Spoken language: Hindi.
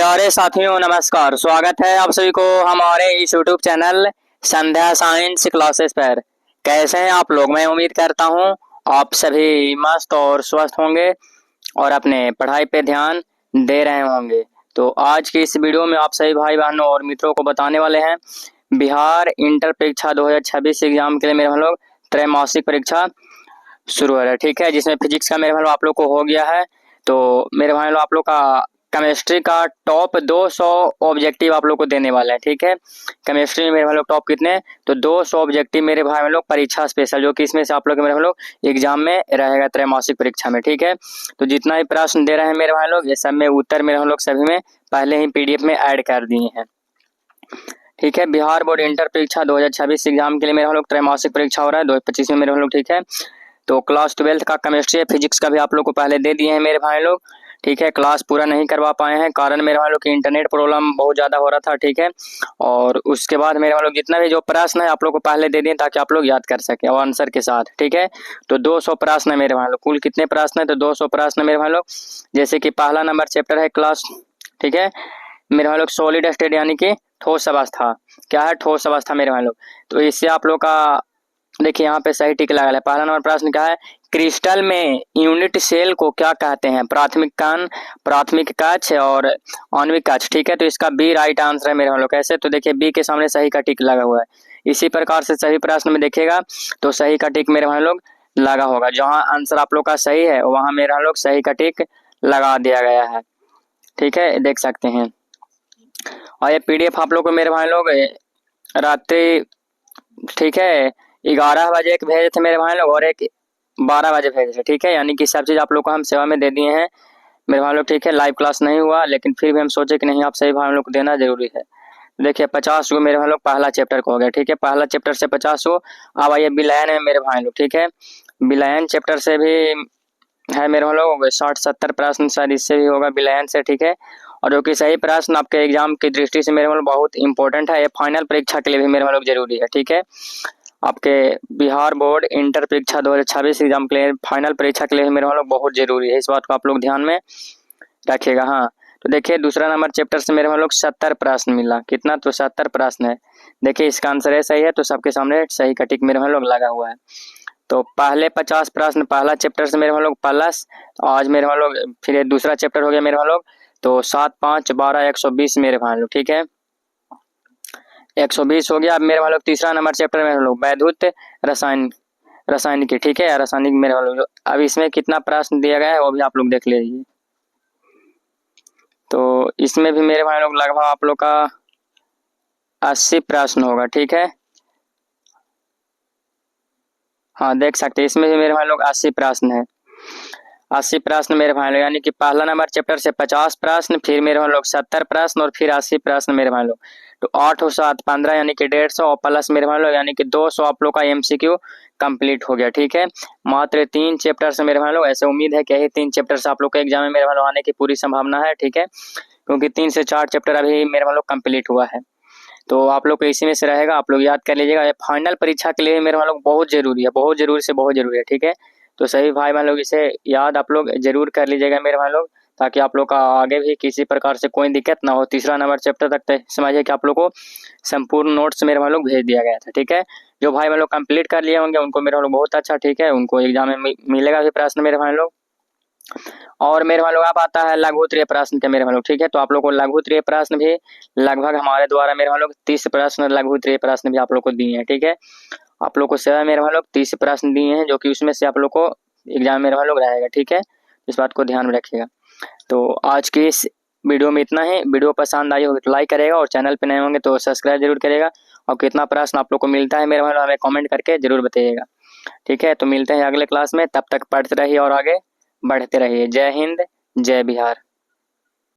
प्यारे साथियों नमस्कार। स्वागत है आप सभी को हमारे इस यूट्यूब चैनल संध्या साइंस क्लासेस पर। कैसे हैं आप लोग? मैं उम्मीद करता हूं आप सभी मस्त और स्वस्थ होंगे और अपने पढ़ाई पे ध्यान दे रहे होंगे। तो आज की इस वीडियो में आप सभी भाई बहनों और मित्रों को बताने वाले हैं बिहार इंटर परीक्षा 2026 एग्जाम के लिए मेरे हम लोग त्रैमासिक परीक्षा शुरू हो रहा है। ठीक है, जिसमें फिजिक्स का मेरे भाई आप लोग को हो गया है। तो मेरे भाई आप लोग का केमिस्ट्री का टॉप 200 ऑब्जेक्टिव आप लोग को देने वाले हैं। ठीक है, केमिस्ट्री में मेरे भाई लोग टॉप कितने, तो 200 ऑब्जेक्टिव मेरे भाई लोग परीक्षा स्पेशल, जो कि इसमें से आप लोग मेरे भाई लोग एग्जाम में रहेगा त्रैमासिक परीक्षा में। ठीक है, तो जितना भी प्रश्न दे रहे हैं मेरे भाई लोग, ये सब में उत्तर मेरे हम लोग सभी में पहले ही PDF में ऐड कर दिए हैं। ठीक है, बिहार बोर्ड इंटर परीक्षा 2026 एग्जाम के लिए मेरे हम लोग त्रैमासिक परीक्षा हो रहा है 2025 में मेरे हम लोग। ठीक है, तो क्लास 12 का केमिस्ट्री फिजिक्स का भी आप लोग को पहले दे दिए हैं मेरे भाई लोग। ठीक है, क्लास पूरा नहीं करवा पाए हैं, कारण मेरे भाई लोग की इंटरनेट प्रॉब्लम बहुत ज़्यादा हो रहा था। ठीक है, और उसके बाद मेरे भाई लोग जितना भी जो प्रश्न है आप लोग को पहले दे दिए ताकि आप लोग याद कर सकें और आंसर के साथ। ठीक है, तो 200 प्रश्न है मेरे भाई लोग। कुल कितने प्रश्न है, तो 200 प्रश्न मेरे भाई लोग। जैसे कि पहला नंबर चैप्टर है क्लास, ठीक है मेरे भाई लोग, सॉलिड स्टेट यानी कि ठोस अवस्था। क्या है? ठोस अवस्था मेरे भाई लोग। तो इससे आप लोग का देखिए यहाँ पे सही टिक लगा है। पहला नंबर प्रश्न क्या है? क्रिस्टल में यूनिट सेल को क्या कहते हैं? प्राथमिक कण, प्राथमिक कक्ष और आणविक कक्ष। ठीक है, तो इसका बी राइट आंसर है मेरे हम लोग। कैसे? तो देखिए बी के सामने सही का टिक लगा हुआ है। इसी प्रकार से सही प्रश्न में देखिएगा तो सही का टिक मेरे हम लोग लगा होगा। जहाँ आंसर आप लोग का सही है वहां मेरे हम लोग सही का टिक लगा दिया गया है। ठीक है, देख सकते हैं। और ये PDF आप लोग को मेरे भाई लोग रात्रि, ठीक है 11 बजे एक भेजे थे मेरे भाई लोग और एक 12 बजे भेजे थे। ठीक है, यानी कि सब चीज़ आप लोग को हम सेवा में दे दिए हैं मेरे भाई लोग। ठीक है, लाइव क्लास नहीं हुआ लेकिन फिर भी हम सोचे कि नहीं आप सही भाई लोग को देना जरूरी है। देखिए 50 को मेरे भाई लोग पहला चैप्टर को हो गया। ठीक है, पहला चैप्टर से 50 को। अब आइए विलयन में मेरे भाई लोग। ठीक है, विलयन चैप्टर से भी है मेरे भाई लोग 60-70 प्रश्न शायद इससे भी होगा विलयन से। ठीक है, और जो कि सही प्रश्न आपके एग्जाम की दृष्टि से मेरे भाई लोग बहुत इंपॉर्टेंट है। ये फाइनल परीक्षा के लिए भी मेरे भाई लोग जरूरी है। ठीक है, आपके बिहार बोर्ड इंटर परीक्षा 2026 एग्जाम के लिए फाइनल परीक्षा के लिए मेरे वालों बहुत जरूरी है। इस बात को आप लोग ध्यान में रखिएगा। हाँ, तो देखिए दूसरा नंबर चैप्टर से मेरे वालों 70 प्रश्न मिला। कितना? तो 70 प्रश्न है। देखिए इसका आंसर है सही है, तो सबके सामने सही का टिक मेरे वालों लगा हुआ है। तो पहले 50 प्रश्न पहला चैप्टर से मेरे वालों प्लस, आज मेरे वालों फिर ये दूसरा चैप्टर हो गया मेरे वालों, तो 7, 5, 12, 120 मेरे वालों। ठीक है, 120 हो गया। अब मेरे वालों तीसरा नंबर चैप्टर में हम लोग वैद्युत रासायनिक। ठीक है, रासायनिक मेरे वालों। अब इसमें कितना प्रश्न दिया गया है वो भी आप लोग देख लीजिए। तो इसमें भी मेरे भाई लोग लगभग आप लोग का 80 प्रश्न होगा। ठीक है, हाँ देख सकते हैं इसमें भी मेरे भाई लोग 80 प्रश्न है। 80 प्रश्न मेरे भाई लोग, यानी कि पहला नंबर चैप्टर से 50 प्रश्न, फिर मेरे भाई लोग 70 प्रश्न और फिर 80 प्रश्न मेरे भाई लोग। तो 8 और 7 15 यानी कि 150 और प्लस मेरे भाई लोग यानी कि 200 आप लोग का MCQ कंप्लीट हो गया। ठीक है, मात्र 3 चैप्टर से मेरे भाई लोग। ऐसे उम्मीद है कि यही 3 चैप्टर से आप लोग के एग्जाम में मेरे भाई लोग आने की पूरी संभावना है। ठीक है, क्योंकि 3 से 4 चैप्टर अभी मेरे भाई लोग कंप्लीट हुआ है। तो आप लोग को इसी में से रहेगा, आप लोग याद कर लीजिएगा। ये फाइनल परीक्षा के लिए मेरे भाई लोग बहुत जरूरी है, बहुत जरूरी से बहुत जरूरी है। ठीक है, तो सभी भाई बहन लोग इसे याद आप लोग जरूर कर लीजिएगा मेरे भाई लोग, ताकि आप लोग का आगे भी किसी प्रकार से कोई दिक्कत ना हो। तीसरा नंबर चैप्टर तक समझिए कि आप लोग को संपूर्ण नोट्स मेरे भाई लोग भेज दिया गया था। ठीक है, जो भाई बहन लोग कंप्लीट कर लिए होंगे उनको मेरे भाई लोग बहुत अच्छा। ठीक है, उनको एग्जाम में मिलेगा भी प्रश्न मेरे भाई लोग। और मेरे भाई लोग आप आता है लघुत्तरीय प्रश्न के मेरे भाई लोग। ठीक है, तो आप लोग को लघुत्तरीय प्रश्न भी लगभग हमारे द्वारा मेरे भाई लोग 30 प्रश्न लघुत्तरीय प्रश्न भी आप लोग को दिए हैं। ठीक है, आप लोग को सेवा मेरे भाई लोग 30 प्रश्न दिए हैं, जो कि उसमें से आप लोग को एग्जाम मेरे भाई लोग रहेगा। ठीक है, इस बात को ध्यान में रखिएगा। तो आज की इस वीडियो में इतना ही। वीडियो पसंद आई होगी तो लाइक करेगा और चैनल पे नए होंगे तो सब्सक्राइब जरूर करेगा। और कितना प्रश्न आप लोग को मिलता है मेरे भाई लोग हमें कमेंट करके जरूर बताइएगा। ठीक है, तो मिलते हैं अगले क्लास में। तब तक पढ़ते रहिए और आगे बढ़ते रहिए। जय हिंद, जय बिहार।